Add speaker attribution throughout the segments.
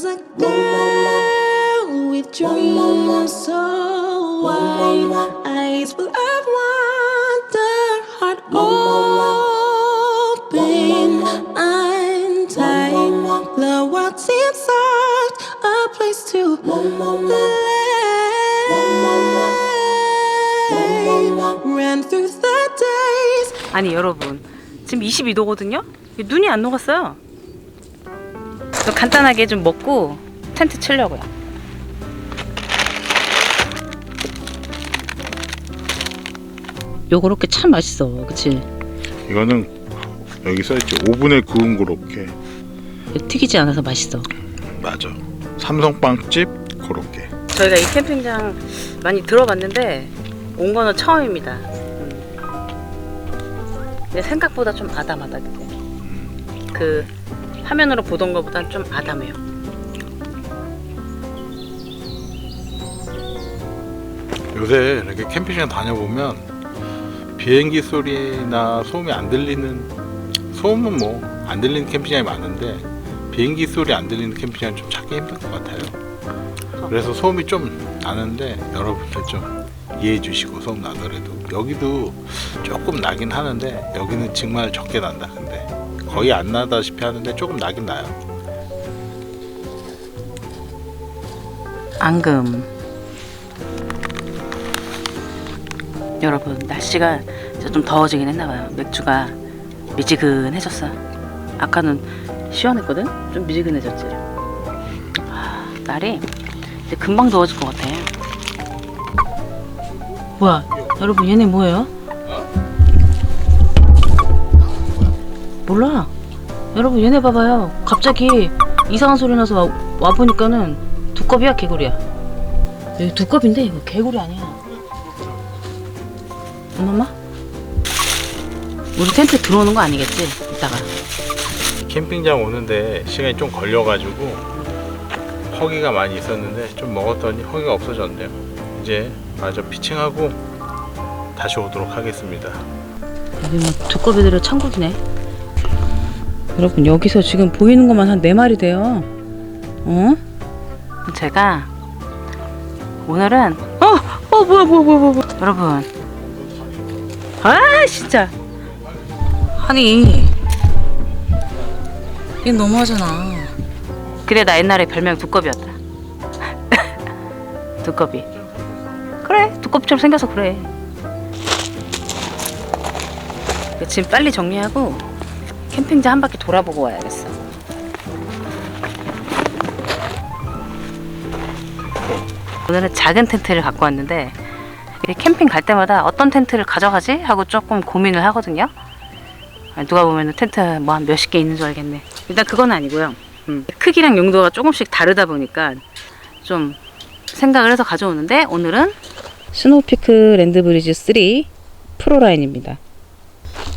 Speaker 1: was a girl with dreams so wide, eyes full of wonder, heart open, untied. The world seems such a place to ran through the days.
Speaker 2: 아니 여러분, 지금 22도거든요? 눈이 안 녹았어요. 좀 간단하게 좀 먹고 텐트 치려고요. 요거렇게 참 맛있어, 그치?
Speaker 3: 이거는 여기 써있지, 오븐에 구운 고로케.
Speaker 2: 튀기지 않아서 맛있어.
Speaker 3: 맞아. 삼성빵집 고로케.
Speaker 2: 저희가 이 캠핑장 많이 들어봤는데 온 거는 처음입니다. 근데 생각보다 좀 아담하다, 그때. 그 화면으로 보던 것보단 좀 아담해요.
Speaker 3: 요새 이렇게 캠핑장 다녀보면 비행기 소리나 소음이 안 들리는, 소음은 뭐 안 들리는 캠핑장이 많은데 비행기 소리 안 들리는 캠핑장은 좀 찾기 힘들 것 같아요. 그래서 소음이 좀 나는데 여러분들 좀 이해해 주시고, 소음 나더라도 여기도 조금 나긴 하는데 여기는 정말 적게 난다. 근데 거의 안 나다시피 하는데 조금 나긴 나요.
Speaker 2: 앙금. 여러분, 날씨가 좀 더워지긴 했나봐요. 맥주가 미지근해졌어요. 아까는 시원했거든? 좀 미지근해졌지. 날이 이제 금방 더워질 것 같아. 뭐야, 여러분, 얘네 뭐예요? 몰라. 여러분, 얘네 봐봐요. 갑자기 이상한 소리 나서 와보니까는 두꺼비야, 개구리야? 여기 두꺼비인데 이거 개구리 아니야. 엄마? 우리 텐트 들어오는 거 아니겠지? 이따가.
Speaker 3: 캠핑장 오는데 시간이 좀 걸려가지고 허기가 많이 있었는데 좀 먹었더니 허기가 없어졌네요. 이제 마저 피칭하고 다시 오도록 하겠습니다.
Speaker 2: 여기 뭐 두꺼비들의 천국이네. 여러분, 여기서 지금 보이는 것만 한 4마리 돼요. 어? 제가 오늘은 뭐야. 여러분, 아 진짜, 아니 이건 너무하잖아. 그래, 나 옛날에 별명 두꺼비였다. 두꺼비. 그래, 두꺼비처럼 생겨서 그래. 지금 빨리 정리하고 캠핑장 한 바퀴 돌아보고 와야겠어. 오늘은 작은 텐트를 갖고 왔는데 캠핑 갈 때마다 어떤 텐트를 가져가지? 하고 조금 고민을 하거든요. 누가 보면 텐트 뭐 한 몇십 개 있는 줄 알겠네. 일단 그건 아니고요. 크기랑 용도가 조금씩 다르다 보니까 좀 생각을 해서 가져오는데, 오늘은 스노우피크 랜드브리즈 3 프로라인입니다.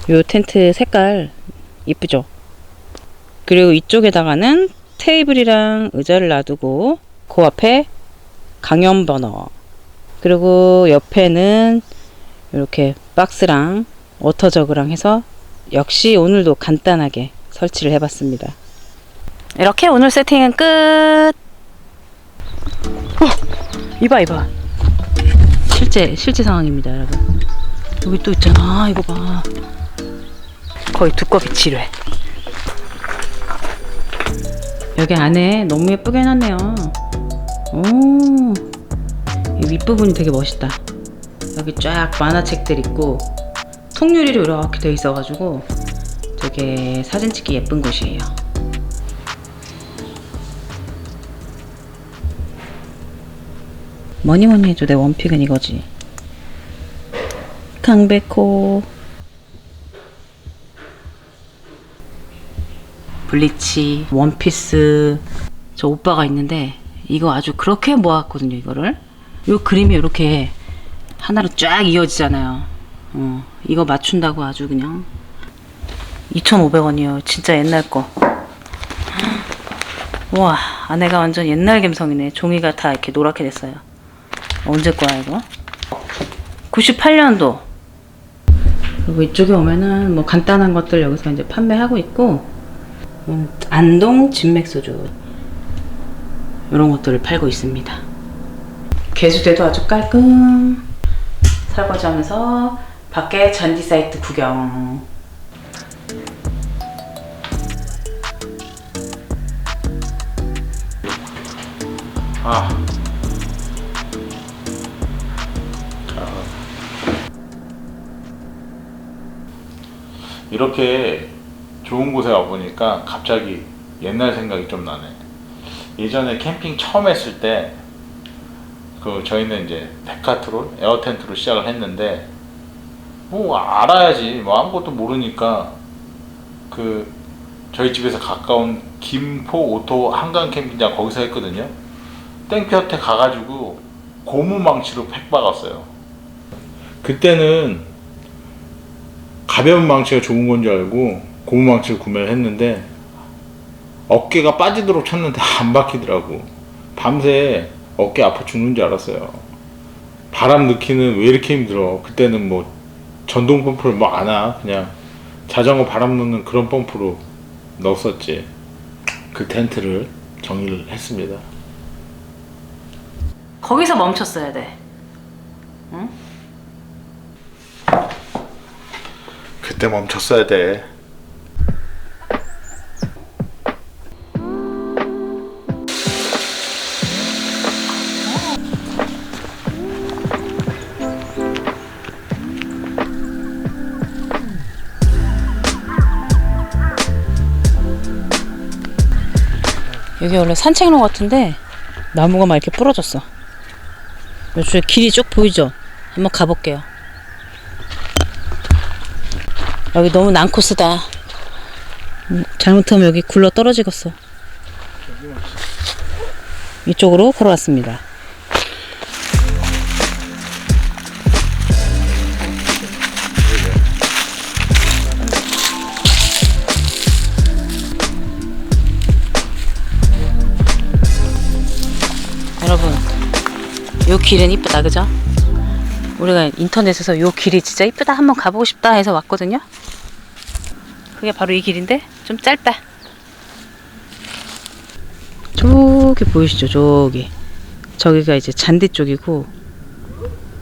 Speaker 2: 요 텐트 색깔 이쁘죠? 그리고 이쪽에다가는 테이블이랑 의자를 놔두고 그 앞에 강연 버너, 그리고 옆에는 이렇게 박스랑 워터저그랑 해서 역시 오늘도 간단하게 설치를 해봤습니다. 이렇게 오늘 세팅은 끝. 이봐 실제 상황입니다, 여러분. 여기 또 있잖아. 이거 봐, 거의 두꺼비 지뢰. 여기 안에 너무 예쁘게 해놨네요. 오, 이 윗부분이 되게 멋있다. 여기 쫙 만화책들 있고 통유리로 이렇게 되어 있어가지고 되게 사진 찍기 예쁜 곳이에요. 뭐니 해도 내 원픽은 이거지. 강백호. 블리치, 원피스. 저 오빠가 있는데 이거 아주 그렇게 모았거든요. 이거를. 요 그림이 이렇게 하나로 쫙 이어지잖아요. 이거 맞춘다고 아주 그냥 2,500원이에요. 진짜 옛날 거. 와, 안에가 완전 옛날 감성이네. 종이가 다 이렇게 노랗게 됐어요. 언제 거야 이거? 98년도. 그리고 이쪽에 오면은 뭐 간단한 것들 여기서 이제 판매하고 있고, 안동 진맥소주. 이런 것들을 팔고 있습니다. 개수대도 아주 깔끔. 설거지하면서 밖에 잔디 사이트 구경.
Speaker 3: 이렇게 좋은 곳에 와보니까 갑자기 옛날 생각이 좀 나네. 예전에 캠핑 처음 했을 때 저희는 이제 데카트론, 에어텐트로 시작을 했는데 뭐 알아야지 뭐 아무것도 모르니까 저희 집에서 가까운 김포 오토 한강 캠핑장 거기서 했거든요. 땡볕에 가가지고 고무망치로 팩 박았어요. 그때는 가벼운 망치가 좋은 건 줄 알고 고무망치를 구매를 했는데 어깨가 빠지도록 쳤는데 안 박히더라고. 밤새 어깨 아파 죽는 줄 알았어요. 바람 넣기는 왜 이렇게 힘들어. 그때는 뭐 전동 펌프를 뭐 안 하. 그냥 자전거 바람 넣는 그런 펌프로 넣었었지. 그 텐트를 정리를 했습니다.
Speaker 2: 거기서 멈췄어야 돼. 응?
Speaker 3: 그때 멈췄어야 돼.
Speaker 2: 여기 원래 산책로 같은데 나무가 막 이렇게 부러졌어. 요쪽에 길이 쭉 보이죠? 한번 가볼게요. 여기 너무 난코스다. 잘못하면 여기 굴러 떨어지겠어. 이쪽으로 걸어왔습니다. 여러분, 요 길은 이쁘다, 그죠? 우리가 인터넷에서 요 길이 진짜 이쁘다, 한번 가보고 싶다 해서 왔거든요. 그게 바로 이 길인데 좀 짧다. 저기 보이시죠? 저기가 이제 잔디 쪽이고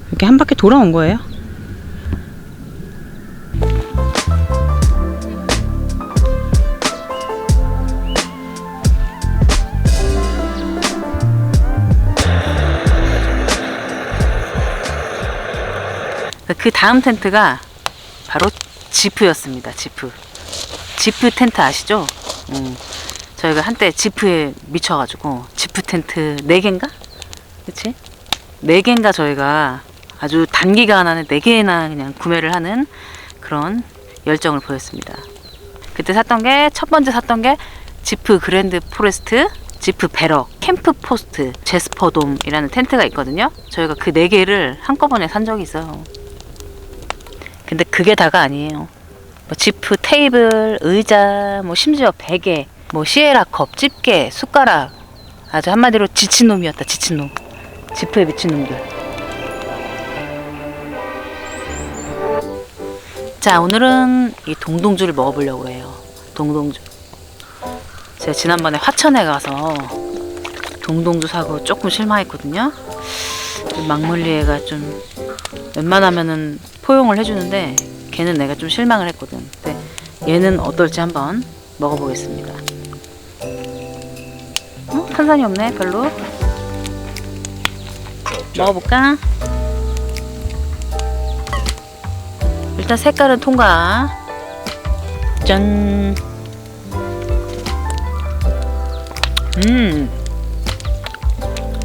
Speaker 2: 이렇게 한 바퀴 돌아온 거예요. 그 다음 텐트가 바로 지프였습니다. 지프 텐트 아시죠? 저희가 한때 지프에 미쳐가지고 지프 텐트 4개인가? 그치? 4개인가 저희가 아주 단기간 안에 4개나 그냥 구매를 하는 그런 열정을 보였습니다. 그때 첫 번째 샀던 게 지프 그랜드 포레스트, 지프 베럭, 캠프 포스트, 제스퍼돔이라는 텐트가 있거든요. 저희가 그 4개를 한꺼번에 산 적이 있어요. 근데 그게 다가 아니에요. 뭐 지프 테이블, 의자, 뭐 심지어 베개, 뭐 시에라 컵, 집게, 숟가락. 아주 한마디로 지친 놈이었다. 지친 놈. 지프에 미친 놈들. 자, 오늘은 이 동동주를 먹어보려고 해요. 동동주. 제가 지난번에 화천에 가서 동동주 사고 조금 실망했거든요. 막물리애가 좀 웬만하면은 포용을 해주는데 걔는 내가 좀 실망을 했거든. 근데 얘는 어떨지 한번 먹어보겠습니다. 탄산이 없네 별로. 먹어볼까? 일단 색깔은 통과. 짠.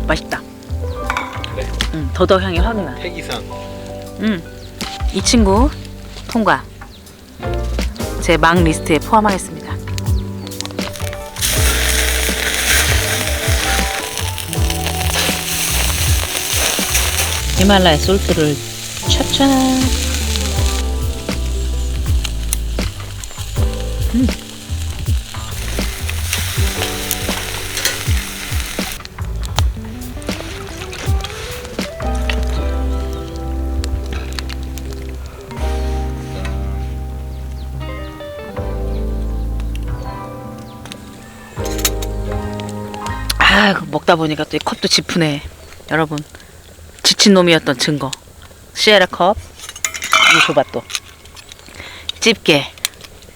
Speaker 2: 맛있다.
Speaker 3: 그래?
Speaker 2: 더덕 향이 확 나.
Speaker 3: 태기산.
Speaker 2: 이 친구 통과. 제 막 리스트에 포함하겠습니다. 히말라야 솔트를 찹찹. 아, 먹다 보니까 또 이 컵도 지푸네. 여러분, 지친 놈이었던 증거. 시에라 컵. 이거 줘봐 또. 집게.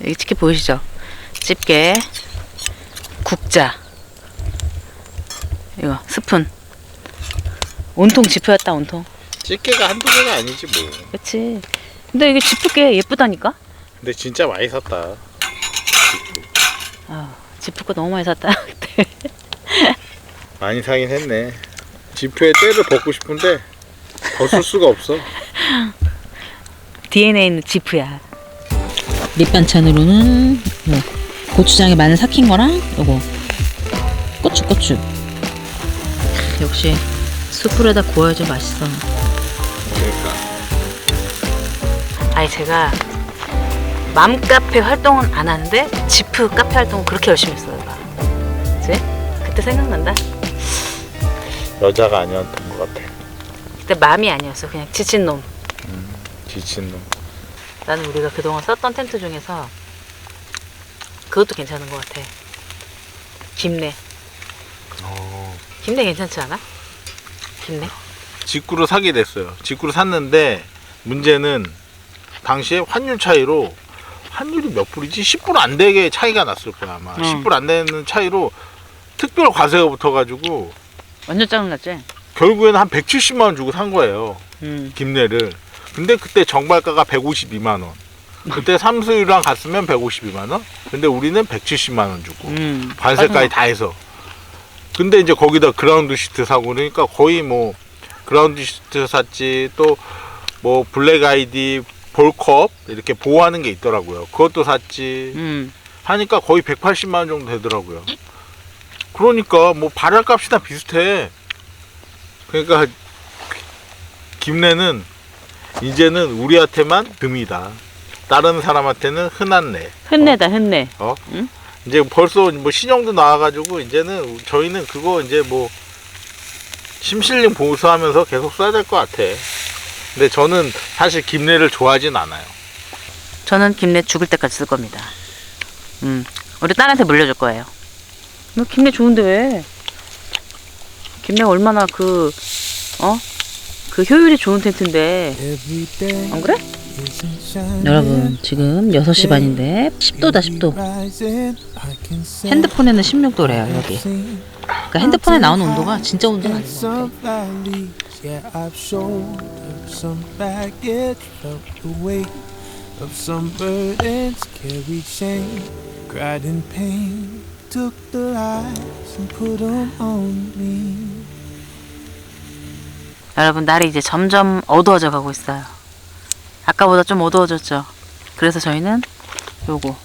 Speaker 2: 여기 집게 보이시죠? 집게. 국자. 이거 스푼. 온통 지프였다, 온통.
Speaker 3: 집게가 한두 개가 아니지 뭐.
Speaker 2: 그치. 근데 이게 지프게 예쁘다니까?
Speaker 3: 근데 진짜 많이 샀다.
Speaker 2: 아, 지프 거 너무 많이 샀다, 그때.
Speaker 3: 많이 사긴 했네. 지프의 때를 벗고 싶은데 벗을 수가 없어.
Speaker 2: DNA는 지프야. 밑반찬으로는 고추장에 마늘 삭힌 거랑 요거 고추. 역시 숯불에다 구워야지 맛있어.
Speaker 3: 그러니까.
Speaker 2: 아니 제가 맘카페 활동은 안 하는데 지프 카페 활동은 그렇게 열심히 했어요. 그치? 그때 생각난다.
Speaker 3: 여자가 아니었던 것 같아.
Speaker 2: 그때 맘이 아니었어. 그냥 지친 놈.
Speaker 3: 지친 놈.
Speaker 2: 나는 우리가 그동안 썼던 텐트 중에서 그것도 괜찮은 것 같아. 김내. 김내 괜찮지 않아? 김내?
Speaker 3: 직구로 사게 됐어요. 직구로 샀는데 문제는 당시에 환율 차이로 환율이 몇 불이지? 10불 안 되게 차이가 났을 거야 아마. 10불 안 되는 차이로 특별 과세가 붙어가지고
Speaker 2: 완전 짜증났지?
Speaker 3: 결국에는 한 170만 원 주고 산 거예요. 김내를. 근데 그때 정발가가 152만 원. 그때 삼수유랑 갔으면 152만 원. 근데 우리는 170만 원 주고 관세까지 다 해서. 근데 이제 거기다 그라운드 시트 사고 그러니까 거의 뭐 그라운드 시트 샀지, 또 뭐 블랙 아이디 볼컵 이렇게 보호하는 게 있더라고요. 그것도 샀지. 하니까 거의 180만 원 정도 되더라고요. 그러니까 뭐 발열값이나 비슷해. 그러니까 김내는 이제는 우리한테만 금이다. 다른 사람한테는 흔한 내.
Speaker 2: 흔내다, 흔내.
Speaker 3: 응? 이제 벌써 뭐 신형도 나와가지고 이제는 저희는 그거 이제 뭐 심실링 보수하면서 계속 써야 될 것 같아. 근데 저는 사실 김내를 좋아하진 않아요.
Speaker 2: 저는 김내 죽을 때까지 쓸 겁니다. 우리 딸한테 물려줄 거예요. 너 김내 좋은데 왜? 김내가 얼마나 그 효율이 좋은 텐트인데. 안 그래? 여러분 지금 6시 반인데 10도다 10도. 핸드폰에는 16도래요 여기. 그러니까 핸드폰에 나오는 온도가 진짜 온도가 아닌 것 같아. 여러분 날이 이제 점점 어두워져 가고 있어요. 아까보다 좀 어두워졌죠. 그래서 저희는 요거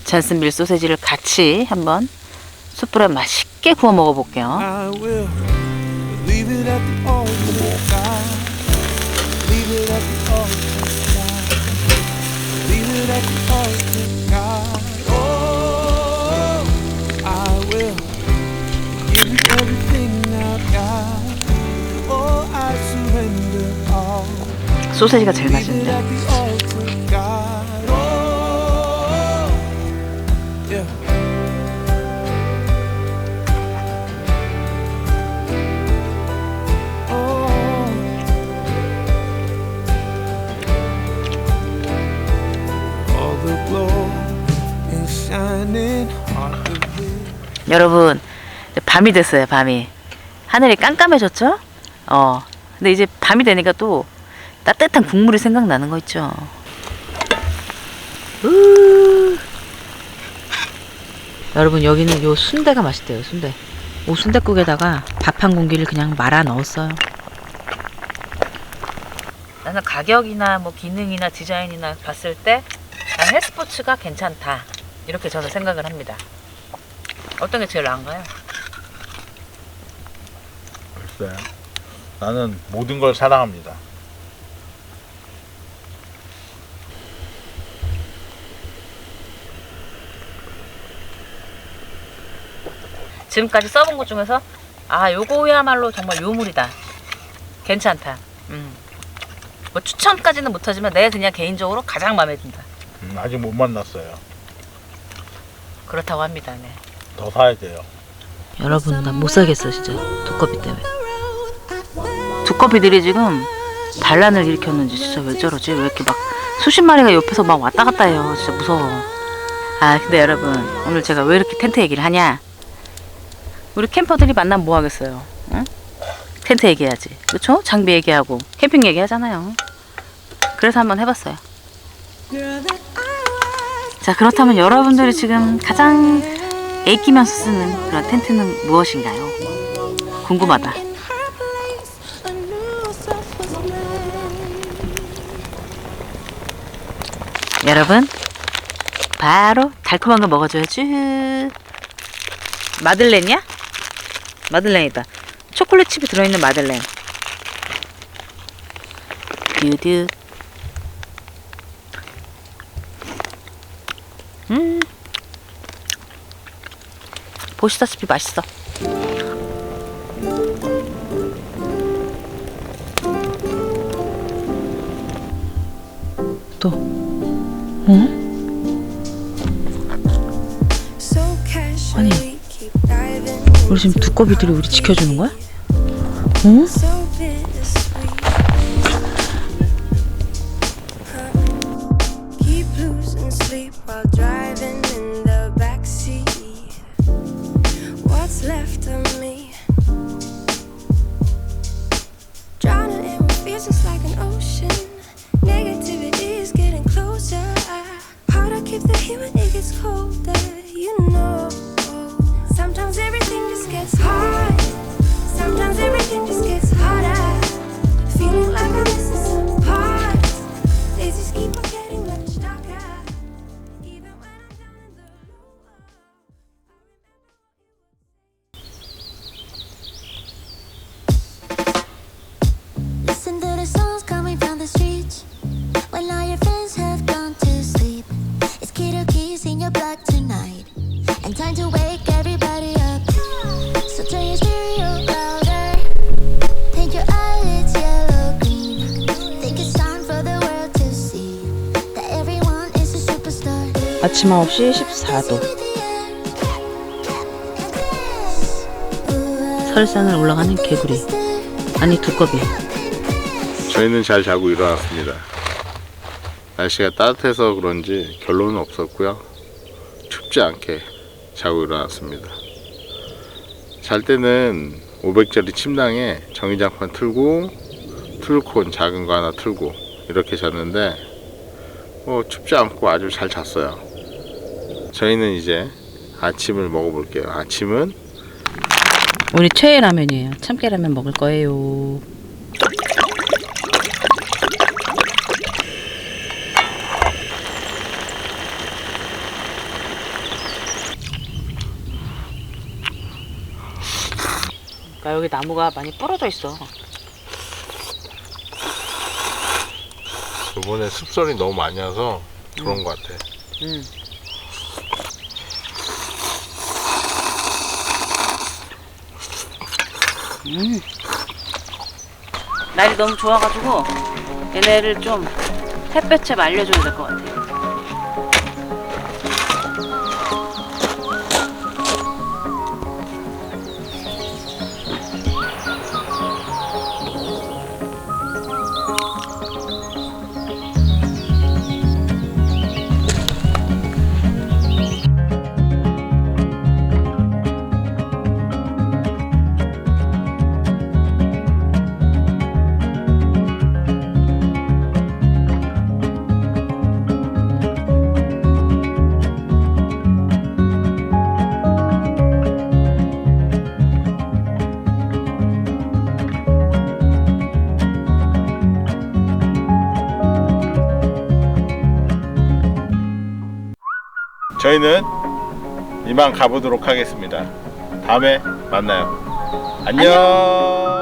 Speaker 2: 잔슨빌 소세지를 같이 한번 숯불에 맛있게 구워 먹어볼게요. 소세지가 제일 맛있는데. 여러분 밤이 됐어요. 밤이 하늘이 깜깜해졌죠? 근데 이제 밤이 되니까 또 따뜻한 국물이 생각나는 거 있죠. 여러분 여기는 요 순대가 맛있대요. 순대. 오 순대국에다가 밥 한 공기를 그냥 말아 넣었어요. 나는 가격이나 뭐 기능이나 디자인이나 봤을 때 난 헬스포츠가 괜찮다. 이렇게 저는 생각을 합니다. 어떤 게 제일 나은가요?
Speaker 3: 글쎄, 나는 모든 걸 사랑합니다.
Speaker 2: 지금까지 써본 것 중에서 요거야말로 정말 요물이다. 괜찮다. 뭐 추천까지는 못하지만 내가 그냥 개인적으로 가장 마음에 든다.
Speaker 3: 아직 못 만났어요.
Speaker 2: 그렇다고 합니다. 네.
Speaker 3: 더 사야 돼요.
Speaker 2: 여러분 나 못 살겠어 진짜 두꺼비 때문에. 두꺼비들이 지금 반란을 일으켰는지 진짜 왜 저러지? 왜 이렇게 막 수십 마리가 옆에서 막 왔다 갔다 해요. 진짜 무서워. 아 근데 여러분 오늘 제가 왜 이렇게 텐트 얘기를 하냐? 우리 캠퍼들이 만나면 뭐 하겠어요? 응? 텐트 얘기해야지. 그렇죠? 장비 얘기하고 캠핑 얘기하잖아요. 그래서 한번 해봤어요. 자 그렇다면 여러분들이 지금 가장 애끼면서 쓰는 그런 텐트는 무엇인가요? 궁금하다. 여러분 바로 달콤한 거 먹어줘야지. 마들렌이야? 마들렌이다. 초콜릿 칩이 들어있는 마들렌. 듀듀. 보시다시피 맛있어. 또 아니 우리 지금 두꺼비들이 우리 지켜주는 거야? 응?
Speaker 1: Sometimes everything just gets hard. Sometimes everything just gets harder. Feeling like I'm missing some parts. They just keep on getting much darker. Even when I'm down in the low. Listen to the songs coming from the streets. When all your friends have gone to sleep. It's Kiddo Keys in your blood tonight. And time to wake everybody up. So turn your stereo louder. Paint your eyelids yellow green. Think it's time for the world to see that everyone is a superstar.
Speaker 2: 아침 9시 14도. 설산을 올라가는 개구리. 아니 두꺼비.
Speaker 3: 저희는 잘 자고 일어났습니다. 날씨가 따뜻해서 그런지 결론은 없었고요. 춥지 않게 자고 일어났습니다. 잘 때는 500짜리 침낭에 전기장판 틀고 트루콘 작은 거 하나 틀고 이렇게 잤는데 춥지 않고 아주 잘 잤어요. 저희는 이제 아침을 먹어볼게요. 아침은
Speaker 2: 우리 최애 라면이에요. 참깨라면 먹을 거예요. 그러니까 여기 나무가 많이 부러져 있어.
Speaker 3: 이번에 습설이 너무 많이 와서 그런 것 같아.
Speaker 2: 날이 너무 좋아가지고 얘네를 좀 햇볕에 말려줘야 될 것 같아.
Speaker 3: 저희는 이만 가보도록 하겠습니다. 다음에 만나요. 안녕.